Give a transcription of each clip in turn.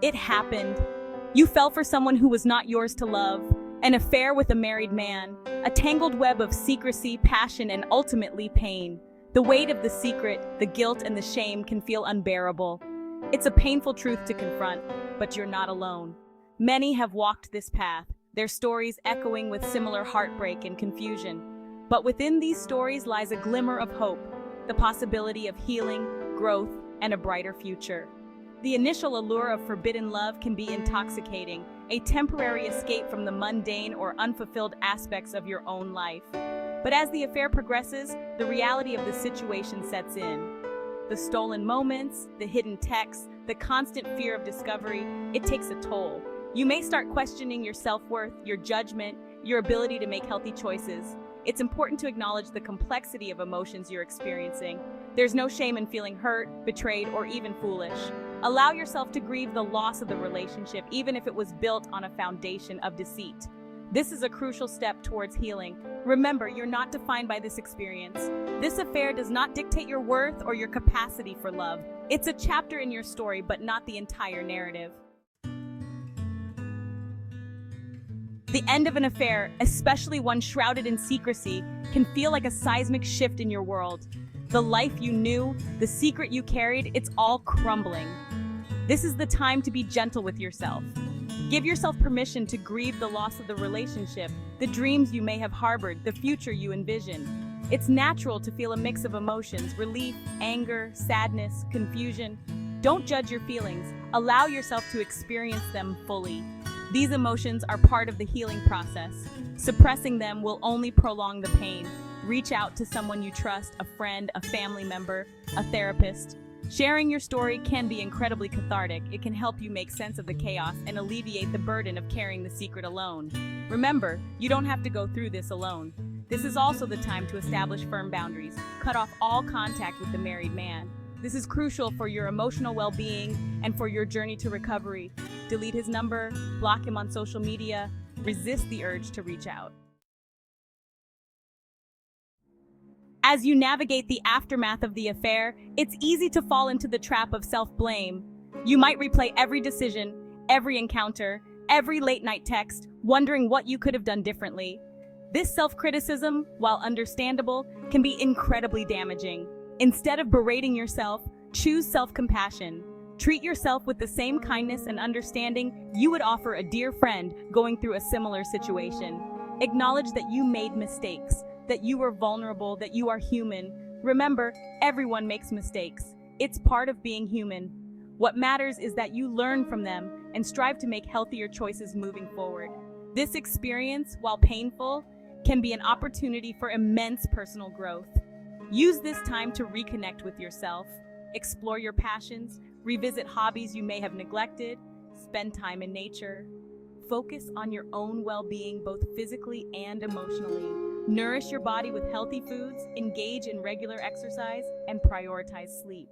It happened. You fell for someone who was not yours to love, an affair with a married man, a tangled web of secrecy, passion, and ultimately pain. The weight of the secret, the guilt, and the shame can feel unbearable. It's a painful truth to confront, but you're not alone. Many have walked this path, their stories echoing with similar heartbreak and confusion. But within these stories lies a glimmer of hope, the possibility of healing, growth, and a brighter future. The initial allure of forbidden love can be intoxicating, a temporary escape from the mundane or unfulfilled aspects of your own life. But as the affair progresses, the reality of the situation sets in. The stolen moments, the hidden texts, the constant fear of discovery, it takes a toll. You may start questioning your self-worth, your judgment, your ability to make healthy choices. It's important to acknowledge the complexity of emotions you're experiencing. There's no shame in feeling hurt, betrayed, or even foolish. Allow yourself to grieve the loss of the relationship, even if it was built on a foundation of deceit. This is a crucial step towards healing. Remember, you're not defined by this experience. This affair does not dictate your worth or your capacity for love. It's a chapter in your story, but not the entire narrative. The end of an affair, especially one shrouded in secrecy, can feel like a seismic shift in your world. The life you knew, the secret you carried, it's all crumbling. This is the time to be gentle with yourself. Give yourself permission to grieve the loss of the relationship, the dreams you may have harbored, the future you envision. It's natural to feel a mix of emotions, relief, anger, sadness, confusion. Don't judge your feelings. Allow yourself to experience them fully. These emotions are part of the healing process. Suppressing them will only prolong the pain. Reach out to someone you trust, a friend, a family member, a therapist. Sharing your story can be incredibly cathartic. It can help you make sense of the chaos and alleviate the burden of carrying the secret alone. Remember, you don't have to go through this alone. This is also the time to establish firm boundaries. Cut off all contact with the married man. This is crucial for your emotional well-being and for your journey to recovery. Delete his number, block him on social media, resist the urge to reach out. As you navigate the aftermath of the affair, it's easy to fall into the trap of self-blame. You might replay every decision, every encounter, every late-night text, wondering what you could have done differently. This self-criticism, while understandable, can be incredibly damaging. Instead of berating yourself, choose self-compassion. Treat yourself with the same kindness and understanding you would offer a dear friend going through a similar situation. Acknowledge that you made mistakes, that you were vulnerable, that you are human. Remember, everyone makes mistakes. It's part of being human. What matters is that you learn from them and strive to make healthier choices moving forward. This experience, while painful, can be an opportunity for immense personal growth. Use this time to reconnect with yourself, explore your passions, revisit hobbies you may have neglected, spend time in nature. Focus on your own well-being both physically and emotionally. Nourish your body with healthy foods, engage in regular exercise, and prioritize sleep.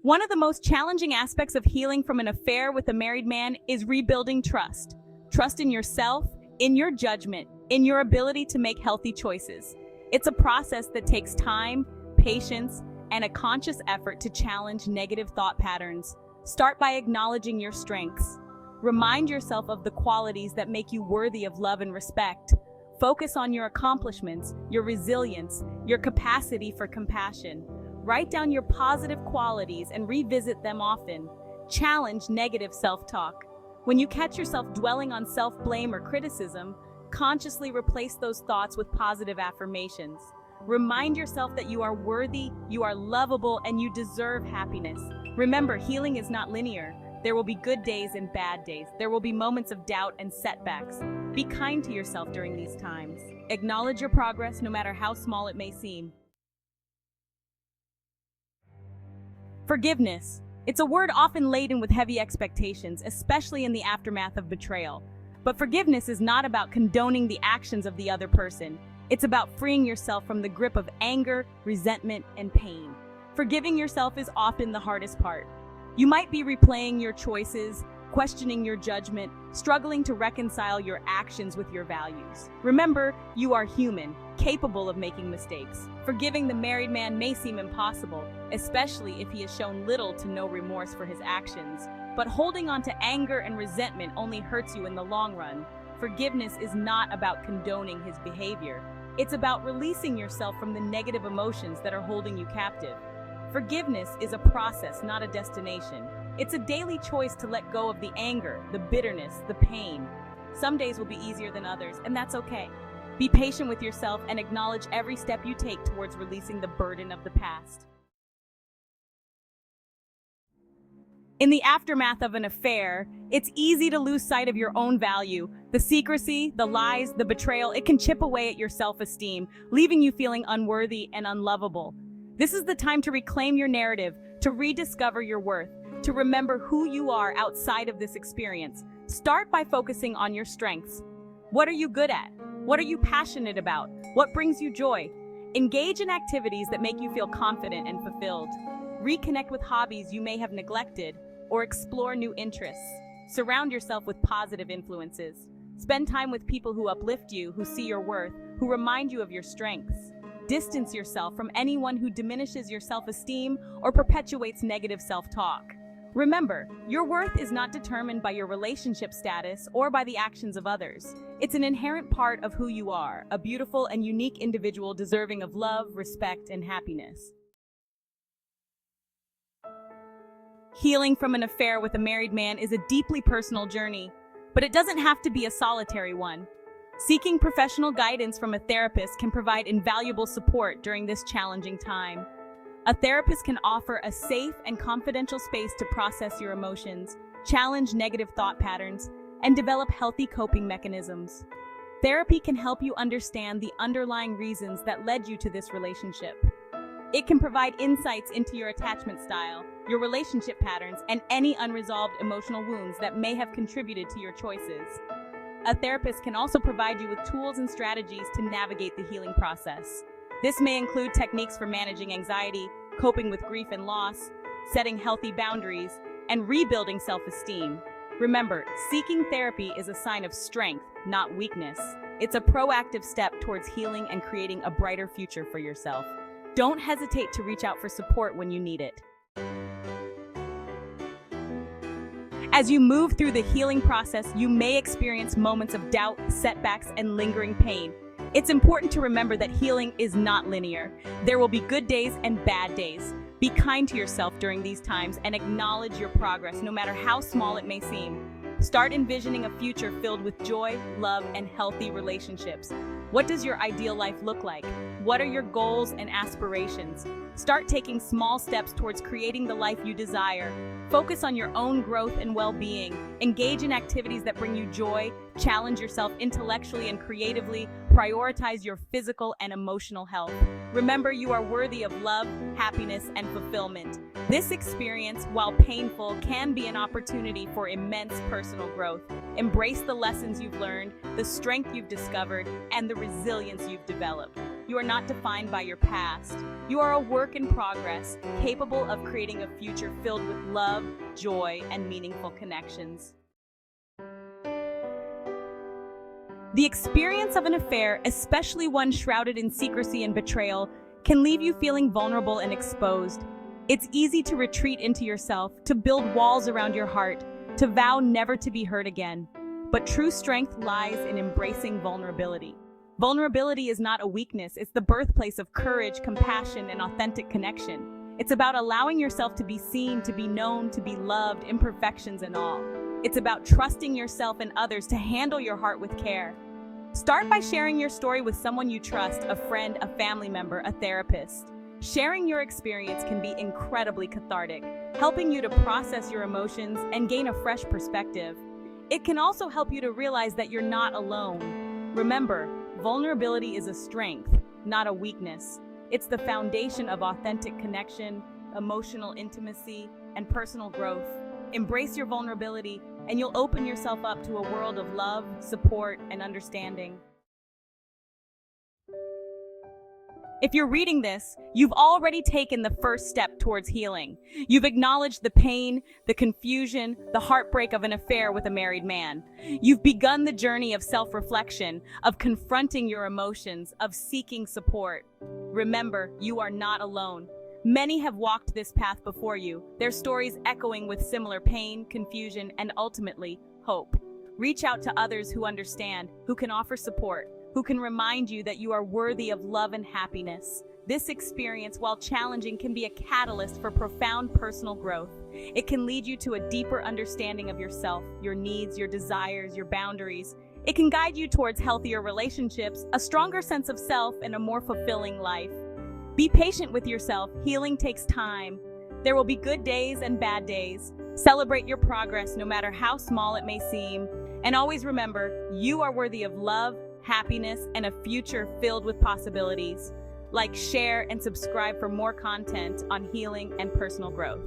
One of the most challenging aspects of healing from an affair with a married man is rebuilding trust. Trust in yourself, in your judgment, in your ability to make healthy choices. It's a process that takes time, patience, and a conscious effort to challenge negative thought patterns. Start by acknowledging your strengths. Remind yourself of the qualities that make you worthy of love and respect. Focus on your accomplishments, your resilience, your capacity for compassion. Write down your positive qualities and revisit them often. Challenge negative self-talk. When you catch yourself dwelling on self-blame or criticism, consciously replace those thoughts with positive affirmations. Remind yourself that you are worthy, you are lovable, and you deserve happiness. Remember, healing is not linear. There will be good days and bad days. There will be moments of doubt and setbacks. Be kind to yourself during these times. Acknowledge your progress, no matter how small it may seem. Forgiveness. It's a word often laden with heavy expectations, especially in the aftermath of betrayal. But forgiveness is not about condoning the actions of the other person. It's about freeing yourself from the grip of anger, resentment, and pain. Forgiving yourself is often the hardest part. You might be replaying your choices, questioning your judgment, struggling to reconcile your actions with your values. Remember, you are human. capable of making mistakes. Forgiving the married man may seem impossible, especially if he has shown little to no remorse for his actions. But holding on to anger and resentment only hurts you in the long run. Forgiveness is not about condoning his behavior. It's about releasing yourself from the negative emotions that are holding you captive. Forgiveness is a process, not a destination. It's a daily choice to let go of the anger, the bitterness, the pain. Some days will be easier than others, and that's okay. Be patient with yourself and acknowledge every step you take towards releasing the burden of the past. In the aftermath of an affair, it's easy to lose sight of your own value. The secrecy, the lies, the betrayal, it can chip away at your self-esteem, leaving you feeling unworthy and unlovable. This is the time to reclaim your narrative, to rediscover your worth, to remember who you are outside of this experience. Start by focusing on your strengths. What are you good at? What are you passionate about? What brings you joy? Engage in activities that make you feel confident and fulfilled. Reconnect with hobbies you may have neglected, or explore new interests. Surround yourself with positive influences. Spend time with people who uplift you, who see your worth, who remind you of your strengths. Distance yourself from anyone who diminishes your self-esteem or perpetuates negative self-talk. Remember, your worth is not determined by your relationship status or by the actions of others. It's an inherent part of who you are, a beautiful and unique individual deserving of love, respect, and happiness. Healing from an affair with a married man is a deeply personal journey, but it doesn't have to be a solitary one. Seeking professional guidance from a therapist can provide invaluable support during this challenging time. A therapist can offer a safe and confidential space to process your emotions, challenge negative thought patterns, and develop healthy coping mechanisms. Therapy can help you understand the underlying reasons that led you to this relationship. It can provide insights into your attachment style, your relationship patterns, and any unresolved emotional wounds that may have contributed to your choices. A therapist can also provide you with tools and strategies to navigate the healing process. This may include techniques for managing anxiety, coping with grief and loss, setting healthy boundaries, and rebuilding self-esteem. Remember, seeking therapy is a sign of strength, not weakness. It's a proactive step towards healing and creating a brighter future for yourself. Don't hesitate to reach out for support when you need it. As you move through the healing process, you may experience moments of doubt, setbacks, and lingering pain. It's important to remember that healing is not linear. There will be good days and bad days. Be kind to yourself during these times and acknowledge your progress, no matter how small it may seem. Start envisioning a future filled with joy, love, and healthy relationships. What does your ideal life look like? What are your goals and aspirations? Start taking small steps towards creating the life you desire. Focus on your own growth and well-being. Engage in activities that bring you joy. Challenge yourself intellectually and creatively. Prioritize your physical and emotional health. Remember, you are worthy of love, happiness, and fulfillment. This experience, while painful, can be an opportunity for immense personal growth. Embrace the lessons you've learned, the strength you've discovered, and the resilience you've developed. You are not defined by your past. You are a work in progress, capable of creating a future filled with love, joy, and meaningful connections. The experience of an affair, especially one shrouded in secrecy and betrayal, can leave you feeling vulnerable and exposed. It's easy to retreat into yourself, to build walls around your heart, to vow never to be hurt again. But true strength lies in embracing vulnerability. Vulnerability is not a weakness, it's the birthplace of courage, compassion, and authentic connection. It's about allowing yourself to be seen, to be known, to be loved, imperfections and all. It's about trusting yourself and others to handle your heart with care. Start by sharing your story with someone you trust, a friend, a family member, a therapist. Sharing your experience can be incredibly cathartic, helping you to process your emotions and gain a fresh perspective. It can also help you to realize that you're not alone. Remember, vulnerability is a strength, not a weakness. It's the foundation of authentic connection, emotional intimacy, and personal growth. Embrace your vulnerability, and you'll open yourself up to a world of love, support, and understanding. If you're reading this, you've already taken the first step towards healing. You've acknowledged the pain, the confusion, the heartbreak of an affair with a married man. You've begun the journey of self-reflection, of confronting your emotions, of seeking support. Remember, you are not alone. Many have walked this path before you, their stories echoing with similar pain, confusion, and ultimately, hope. Reach out to others who understand, who can offer support, who can remind you that you are worthy of love and happiness. This experience, while challenging, can be a catalyst for profound personal growth. It can lead you to a deeper understanding of yourself, your needs, your desires, your boundaries. It can guide you towards healthier relationships, a stronger sense of self, and a more fulfilling life. Be patient with yourself. Healing takes time. There will be good days and bad days. Celebrate your progress, no matter how small it may seem. And always remember, you are worthy of love, happiness, and a future filled with possibilities. Like, share, and subscribe for more content on healing and personal growth.